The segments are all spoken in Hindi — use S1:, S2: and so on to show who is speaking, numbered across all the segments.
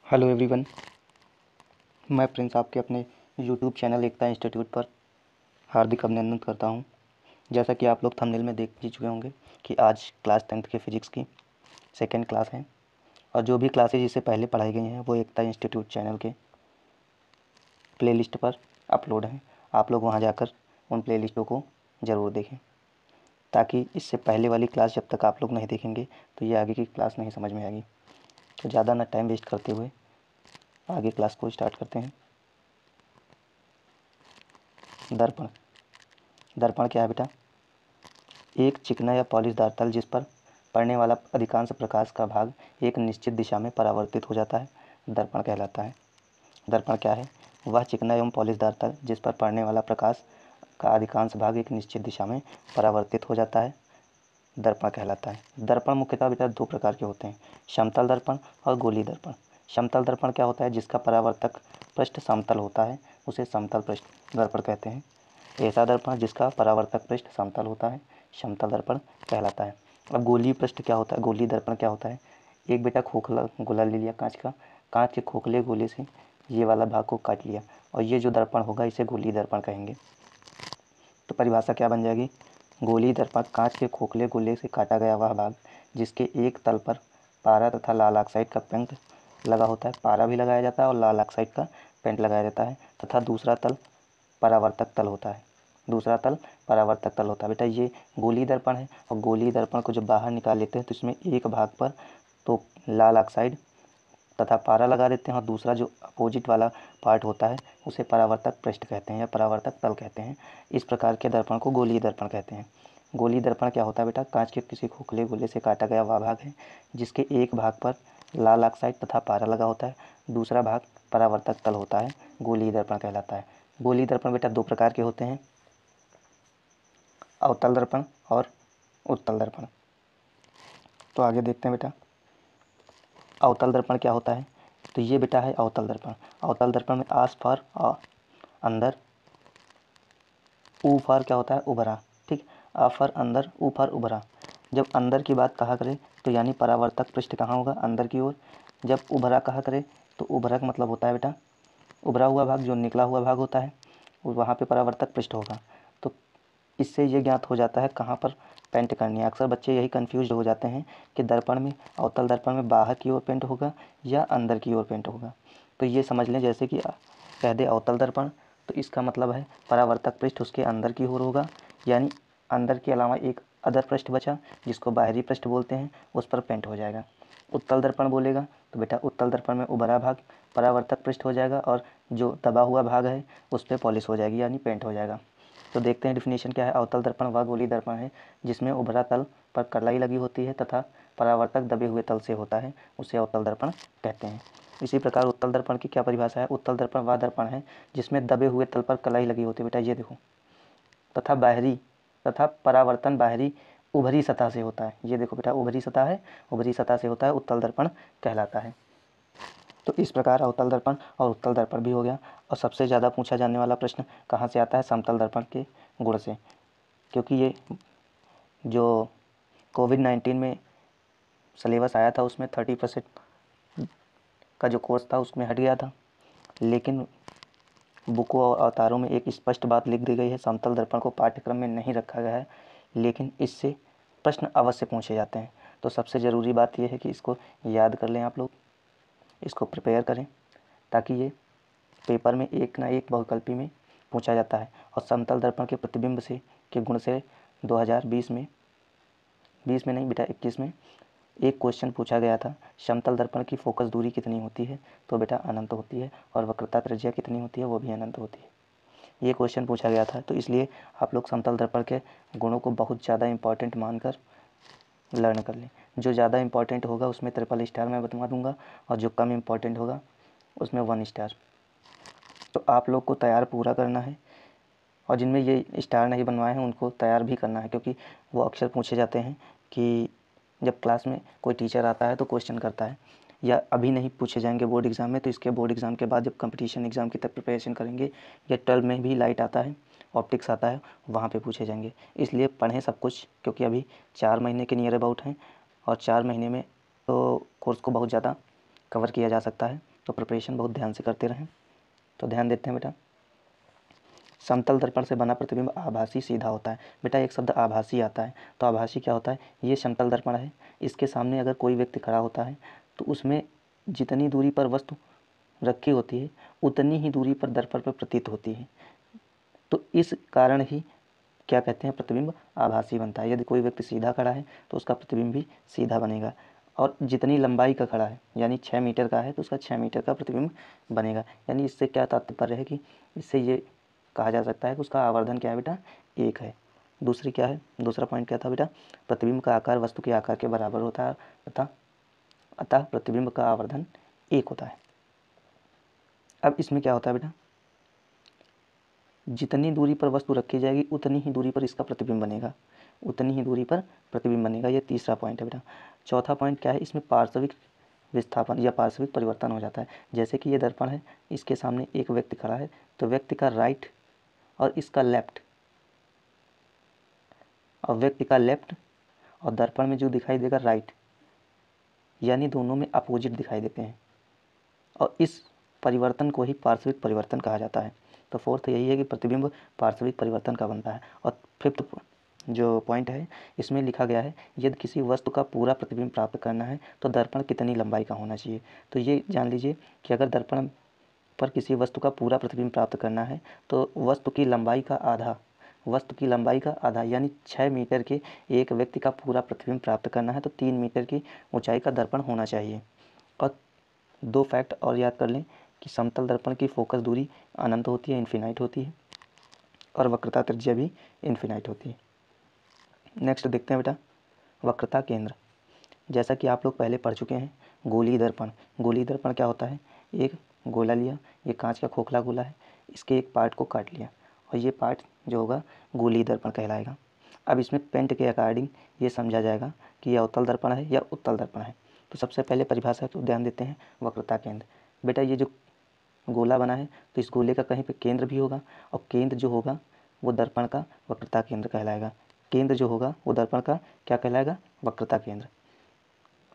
S1: हेलो एवरीवन, मैं प्रिंस आपके अपने यूट्यूब चैनल एकता इंस्टीट्यूट पर हार्दिक अभिनंदन करता हूं। जैसा कि आप लोग थंबनेल में देख ही चुके होंगे कि आज क्लास 10th के फिज़िक्स की सेकेंड क्लास है और जो भी क्लासेज इससे पहले पढ़ाई गई हैं वो एकता इंस्टीट्यूट चैनल के प्लेलिस्ट पर अपलोड हैं। आप लोग वहां जाकर उन प्लेलिस्टों को ज़रूर देखें, ताकि इससे पहले वाली क्लास जब तक आप लोग नहीं देखेंगे तो ये आगे की क्लास नहीं समझ में आएगी। तो ज़्यादा ना टाइम वेस्ट करते हुए आगे क्लास को स्टार्ट करते हैं। दर्पण। दर्पण क्या है बेटा? एक चिकना या पॉलिशदार तल जिस पर पड़ने वाला अधिकांश प्रकाश का भाग एक निश्चित दिशा में परावर्तित हो जाता है, दर्पण कहलाता है। दर्पण क्या है? वह चिकना एवं पॉलिशदार तल जिस पर पड़ने वाला प्रकाश का अधिकांश भाग एक निश्चित दिशा में परावर्तित हो जाता है, दर्पण कहलाता है। दर्पण मुख्यतः बेटा दो प्रकार के होते हैं, समतल दर्पण और गोलीय दर्पण। समतल दर्पण क्या होता है? जिसका परावर्तक पृष्ठ समतल होता है, उसे समतल पृष्ठ दर्पण कहते हैं। ऐसा दर्पण जिसका परावर्तक पृष्ठ समतल होता है, समतल दर्पण कहलाता है। अब गोलीय पृष्ठ क्या होता है? गोलीय दर्पण क्या होता है? एक बेटा खोखला गोला ले लिया कांच का, कांच के खोखले गोले से ये वाला भाग को काट लिया और ये जो दर्पण होगा इसे गोलीय दर्पण कहेंगे। तो परिभाषा क्या बन जाएगी? गोलीय दर्पण कांच के खोखले गोले से काटा गया वह भाग जिसके एक तल पर पारा तथा लाल ऑक्साइड का पेंट लगा होता है। पारा भी लगाया जाता है और लाल ऑक्साइड का पेंट लगाया जाता है, तथा दूसरा तल परावर्तक तल होता है। दूसरा तल परावर्तक तल होता है। बेटा ये गोलीय दर्पण है और गोलीय दर्पण को जब बाहर निकाल लेते हैं तो इसमें एक भाग पर तो लाल ऑक्साइड तथा पारा लगा देते हैं और दूसरा जो अपोजिट वाला पार्ट होता है उसे परावर्तक पृष्ठ कहते हैं या परावर्तक तल कहते हैं। इस प्रकार के दर्पण को गोलीय दर्पण कहते हैं। गोलीय दर्पण क्या होता है बेटा? कांच के किसी खोखले गोले से काटा गया वह भाग है जिसके एक भाग पर लाल ऑक्साइड तथा पारा लगा होता है, दूसरा भाग परावर्तक तल होता है, गोलीय दर्पण कहलाता है। गोलीय दर्पण बेटा दो प्रकार के होते हैं, अवतल दर्पण और उत्तल दर्पण। तो आगे देखते हैं बेटा, अवतल दर्पण क्या होता है? तो ये बेटा है अवतल दर्पण। अवतल दर्पण में आस पार और अंदर, ऊ फार क्या होता है? उभरा। ठीक, आ फार अंदर, ऊ फार उभरा। जब अंदर की बात कहा करें तो यानी परावर्तक पृष्ठ कहाँ होगा? अंदर की ओर। जब उभरा कहा करें तो उभरा का मतलब होता है बेटा उभरा हुआ भाग, जो निकला हुआ भाग होता है वहाँ पे परावर्तक पृष्ठ होगा। तो इससे ये ज्ञात हो जाता है कहाँ पर पेंट करनी है। अक्सर बच्चे यही कन्फ्यूज हो जाते हैं कि दर्पण में, अवतल दर्पण में बाहर की ओर पेंट होगा या अंदर की ओर पेंट होगा। तो ये समझ लें, जैसे कि कह दे अवतल दर्पण तो इसका मतलब है परावर्तक पृष्ठ उसके अंदर की ओर होगा, यानी अंदर के अलावा एक अदर पृष्ठ बचा जिसको बाहरी पृष्ठ बोलते हैं, उस पर पेंट हो जाएगा। उत्तल दर्पण बोलेगा तो बेटा उत्तल दर्पण में उभरा भाग परावर्तक पृष्ठ हो जाएगा और जो दबा हुआ भाग है उस पर पॉलिश हो जाएगी यानी पेंट हो जाएगा। तो देखते हैं डिफिनीशन क्या है। अवतल दर्पण वह गोलीय दर्पण है जिसमें उभरा तल पर कलाई लगी होती है तथा परावर्तक दबे हुए तल से होता है, उसे अवतल दर्पण कहते हैं। इसी प्रकार उत्तल दर्पण की क्या परिभाषा है? उत्तल दर्पण वह दर्पण है जिसमें दबे हुए तल पर कलाई लगी होती है, बेटा ये देखो, तथा बाहरी तथा परावर्तन बाहरी उभरी सतह से होता है। ये देखो बेटा उभरी सतह है, उभरी सतह से होता है, उत्तल दर्पण कहलाता है। तो इस प्रकार अवतल दर्पण और उत्तल दर्पण भी हो गया। और सबसे ज़्यादा पूछा जाने वाला प्रश्न कहाँ से आता है? समतल दर्पण के गुण से, क्योंकि ये जो कोविड-19 में सिलेबस आया था उसमें 30% का जो कोर्स था उसमें हट गया था, लेकिन बुकों और अवतारों में एक स्पष्ट बात लिख दी गई है, समतल दर्पण को पाठ्यक्रम में नहीं रखा गया है, लेकिन इससे प्रश्न अवश्य पूछे जाते हैं। तो सबसे ज़रूरी बात यह है कि इसको याद कर लें, आप लोग इसको प्रिपेयर करें, ताकि ये पेपर में एक ना एक बहुविकल्पी में पूछा जाता है। और समतल दर्पण के प्रतिबिंब से के गुण से 2020 में, 20 में नहीं बेटा 21 में एक क्वेश्चन पूछा गया था, समतल दर्पण की फोकस दूरी कितनी होती है? तो बेटा अनंत होती है। और वक्रता त्रिज्या कितनी होती है? वो भी अनंत होती है। ये क्वेश्चन पूछा गया था, तो इसलिए आप लोग समतल दर्पण के गुणों को बहुत ज़्यादा इंपॉर्टेंट मानकर लर्न कर लें। जो ज़्यादा इंपॉर्टेंट होगा उसमें ट्रिपल स्टार मैं बता दूंगा और जो कम इंपॉर्टेंट होगा उसमें 1 स्टार। तो आप लोग को तैयार पूरा करना है और जिनमें ये स्टार नहीं बनवाए हैं उनको तैयार भी करना है, क्योंकि वो अक्सर पूछे जाते हैं कि जब क्लास में कोई टीचर आता है तो क्वेश्चन करता है, या अभी नहीं पूछे जाएंगे बोर्ड एग्ज़ाम में तो इसके बोर्ड एग्ज़ाम के बाद जब कंपटीशन एग्ज़ाम की तब प्रिपरेशन करेंगे, या 12 में भी लाइट आता है, ऑप्टिक्स आता है, वहाँ पे पूछे जाएंगे। इसलिए पढ़ें सब कुछ, क्योंकि अभी 4 महीने के नियर अबाउट हैं और 4 महीने में तो कोर्स को बहुत ज़्यादा कवर किया जा सकता है। तो प्रिपरेशन बहुत ध्यान से करते रहें। तो ध्यान देते हैं बेटा, समतल दर्पण से बना प्रतिबिंब आभासी सीधा होता है। बेटा एक शब्द आभासी आता है, तो आभासी क्या होता है? ये समतल दर्पण है, इसके सामने अगर कोई व्यक्ति खड़ा होता है तो उसमें जितनी दूरी पर वस्तु रखी होती है उतनी ही दूरी पर दर्पण पर प्रतीत होती है। तो इस कारण ही क्या कहते हैं, प्रतिबिंब आभासी बनता है। यदि कोई व्यक्ति सीधा खड़ा है तो उसका प्रतिबिंब भी सीधा बनेगा, और जितनी लंबाई का खड़ा है यानी 6 मीटर का है तो उसका 6 मीटर का प्रतिबिंब बनेगा। यानी इससे क्या तात्पर्य है कि इससे ये कहा जा सकता है कि उसका आवर्धन क्या है बेटा, 1 है। दूसरी क्या है, दूसरा पॉइंट क्या था बेटा, प्रतिबिंब का आकार वस्तु के आकार के बराबर होता है, अतः प्रतिबिंब का आवर्धन 1 होता है। अब इसमें क्या होता है बेटा, जितनी दूरी पर वस्तु रखी जाएगी उतनी ही दूरी पर इसका प्रतिबिंब बनेगा, उतनी ही दूरी पर प्रतिबिंब बनेगा। ये तीसरा पॉइंट है बेटा। चौथा पॉइंट क्या है, इसमें पार्श्विक विस्थापन या पार्श्विक परिवर्तन हो जाता है। जैसे कि ये दर्पण है, इसके सामने एक व्यक्ति खड़ा है, तो व्यक्ति का राइट और इसका लेफ्ट, और व्यक्ति का लेफ्ट और दर्पण में जो दिखाई देगा राइट, यानी दोनों में अपोजिट दिखाई देते हैं, और इस परिवर्तन को ही पार्श्विक परिवर्तन कहा जाता है। तो फोर्थ यही है कि प्रतिबिंब पार्श्विक परिवर्तन का बनता है। और फिफ्थ जो पॉइंट है इसमें लिखा गया है, यदि किसी वस्तु का पूरा प्रतिबिंब प्राप्त करना है तो दर्पण कितनी लंबाई का होना चाहिए। तो ये जान लीजिए कि अगर दर्पण पर किसी वस्तु का पूरा प्रतिबिंब प्राप्त करना है तो वस्तु की लंबाई का आधा यानी 6 मीटर के एक व्यक्ति का पूरा प्रतिबिंब प्राप्त करना है तो 3 मीटर की ऊंचाई का दर्पण होना चाहिए। और 2 फैक्ट और याद कर लें कि समतल दर्पण की फोकस दूरी अनंत होती है, इन्फिनाइट होती है, और वक्रता त्रिज्या भी इन्फिनाइट होती है। नेक्स्ट देखते हैं बेटा, वक्रता केंद्र। जैसा कि आप लोग पहले पढ़ चुके हैं, गोलीय दर्पण। गोलीय दर्पण क्या होता है, एक गोला लिया, ये कांच का खोखला गोला है, इसके एक पार्ट को काट लिया और ये पार्ट जो होगा गोलीय दर्पण कहलाएगा। अब इसमें पेंट के अकॉर्डिंग ये समझा जाएगा कि यह अवतल दर्पण है या उत्तल दर्पण है। तो सबसे पहले परिभाषा को ध्यान देते हैं, वक्रता केंद्र। बेटा ये जो गोला बना है तो इस गोले का कहीं पे केंद्र भी होगा, और केंद्र जो होगा वो दर्पण का वक्रता केंद्र कहलाएगा। केंद्र जो होगा वो दर्पण का क्या कहलाएगा, वक्रता केंद्र।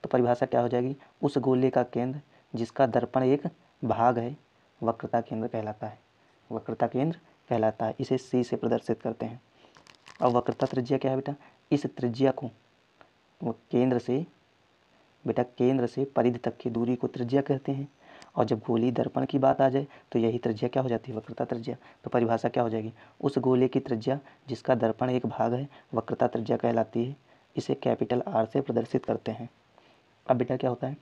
S1: तो परिभाषा क्या हो जाएगी, उस गोले का केंद्र जिसका दर्पण एक भाग है वक्रता केंद्र कहलाता है, वक्रता केंद्र कहलाता है। इसे सी से प्रदर्शित करते हैं। और वक्रता त्रिज्या क्या है बेटा, इस त्रिज्या को वो केंद्र से परिधि तक की दूरी को त्रिज्या कहते हैं। और जब गोली दर्पण की बात आ जाए तो यही त्रिज्या क्या हो जाती है, वक्रता त्रिज्या। तो परिभाषा क्या हो जाएगी, उस गोले की त्रिज्या जिसका दर्पण एक भाग है वक्रता त्रिज्या कहलाती है। इसे कैपिटल आर से प्रदर्शित करते हैं। अब बेटा क्या होता है,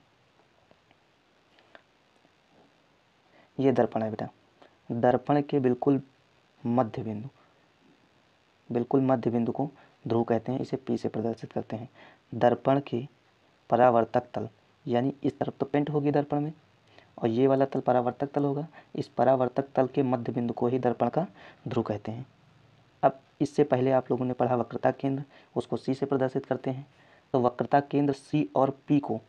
S1: ये दर्पण है बेटा, दर्पण के बिल्कुल मध्य बिंदु को ध्रुव कहते हैं। इसे पी से प्रदर्शित करते हैं। दर्पण के परावर्तक तल, यानी इस तरफ तो पेंट होगी दर्पण में और ये वाला तल परावर्तक तल होगा, इस परावर्तक तल के मध्य बिंदु को ही दर्पण का ध्रुव कहते हैं। अब इससे पहले आप लोगों ने पढ़ा वक्रता केंद्र, उसको सी से प्रदर्शित करते हैं। तो वक्रता केंद्र सी और पी को,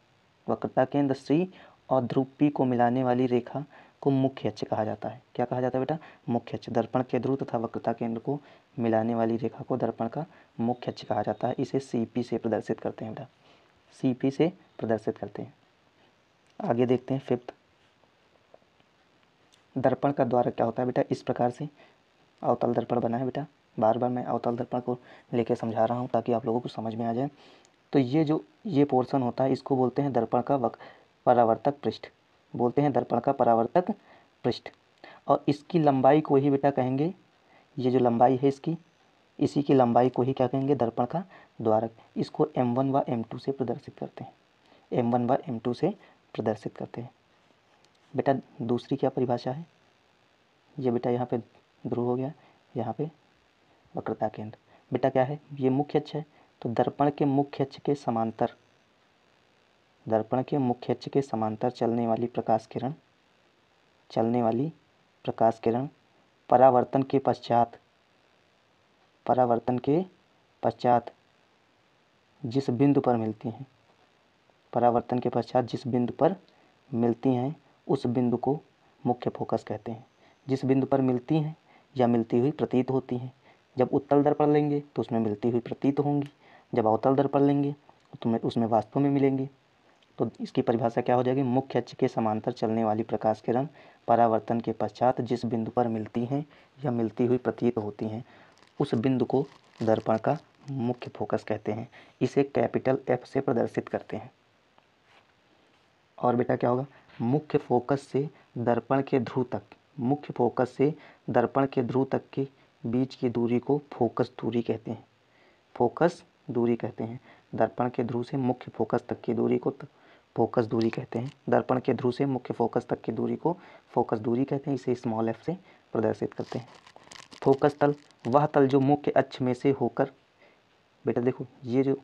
S1: वक्रता केंद्र सी और ध्रुव पी को मिलाने वाली रेखा को मुख्य अक्ष कहा जाता है। क्या कहा जाता है बेटा, मुख्य अक्ष। दर्पण के ध्रुव तथा वक्रता केंद्र को मिलाने वाली रेखा को दर्पण का मुख्य अक्ष कहा जाता है। इसे सी पी से प्रदर्शित करते हैं बेटा, सी पी से प्रदर्शित करते हैं। आगे देखते हैं फिफ्थ, दर्पण का द्वारक क्या होता है बेटा। इस प्रकार से अवतल दर्पण बना है बेटा, बार बार मैं अवतल दर्पण को लेकर समझा रहा हूँ ताकि आप लोगों को समझ में आ जाए। तो ये पोर्शन होता है, इसको बोलते हैं दर्पण का परावर्तक पृष्ठ, बोलते हैं दर्पण का परावर्तक पृष्ठ। और इसकी लंबाई को ही बेटा कहेंगे, ये जो लंबाई है इसकी, इसी की लंबाई को ही क्या कहेंगे, दर्पण का द्वारक। इसको M1 व M2 से प्रदर्शित करते हैं, M1 व M2 से प्रदर्शित करते हैं। बेटा दूसरी क्या परिभाषा है, ये बेटा यहाँ पे ध्रुव हो गया, यहाँ पे वक्रता केंद्र। बेटा क्या है, ये मुख्य अक्ष है, तो दर्पण के मुख्य अक्ष के समांतर, दर्पण के मुख्य अक्ष के समांतर चलने वाली प्रकाश किरण परावर्तन के पश्चात जिस बिंदु पर मिलती हैं, परावर्तन के पश्चात जिस बिंदु पर मिलती हैं उस बिंदु को मुख्य फोकस कहते हैं। जिस बिंदु पर मिलती हैं या मिलती हुई प्रतीत होती हैं। जब उत्तल दर्पण लेंगे तो उसमें मिलती हुई प्रतीत होंगी, जब अवतल दर्पण लेंगे तो उसमें वास्तव में मिलेंगी। तो इसकी परिभाषा क्या हो जाएगी, मुख्य अक्ष के समांतर चलने वाली प्रकाश किरण परावर्तन के पश्चात जिस बिंदु पर मिलती हैं या मिलती हुई प्रतीत होती हैं उस बिंदु को दर्पण का मुख्य फोकस कहते हैं। इसे कैपिटल F से प्रदर्शित करते हैं। और बेटा क्या होगा, मुख्य फोकस से दर्पण के ध्रुव तक, मुख्य फोकस से दर्पण के ध्रुव तक के बीच की दूरी को फोकस दूरी कहते हैं। फोकस दूरी कहते हैं। दर्पण के ध्रुव से मुख्य फोकस तक की दूरी को फोकस दूरी कहते हैं। दर्पण के ध्रुव से मुख्य फोकस तक की दूरी को फोकस दूरी कहते हैं। इसे स्मॉल f से प्रदर्शित करते हैं। फोकस तल, वह तल जो मुख्य अक्ष में से होकर, बेटा देखो ये जो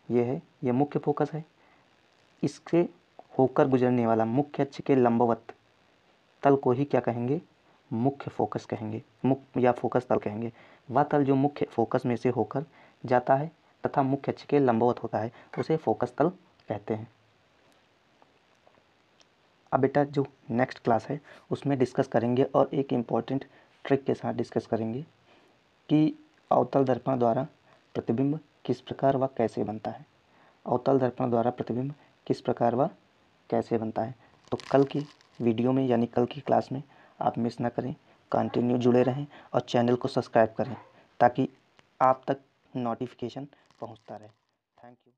S1: ये है ये मुख्य फोकस है, इससे होकर गुजरने वाला मुख्य अक्ष के लंबवत तल को ही क्या कहेंगे, मुख्य फोकस कहेंगे, या फोकस तल कहेंगे। वह तल जो मुख्य फोकस में से होकर जाता है तथा मुख्य अक्ष के लंबवत होता है उसे फोकस तल कहते हैं। अब बेटा जो नेक्स्ट क्लास है उसमें डिस्कस करेंगे और एक इम्पॉर्टेंट ट्रिक के साथ डिस्कस करेंगे कि अवतल दर्पण द्वारा प्रतिबिंब किस प्रकार व कैसे बनता है। अवतल दर्पण द्वारा प्रतिबिंब किस प्रकार व कैसे बनता है। तो कल की वीडियो में यानी कल की क्लास में आप मिस ना करें, कंटिन्यू जुड़े रहें और चैनल को सब्सक्राइब करें ताकि आप तक नोटिफिकेशन पहुंचता रहे। Thank you.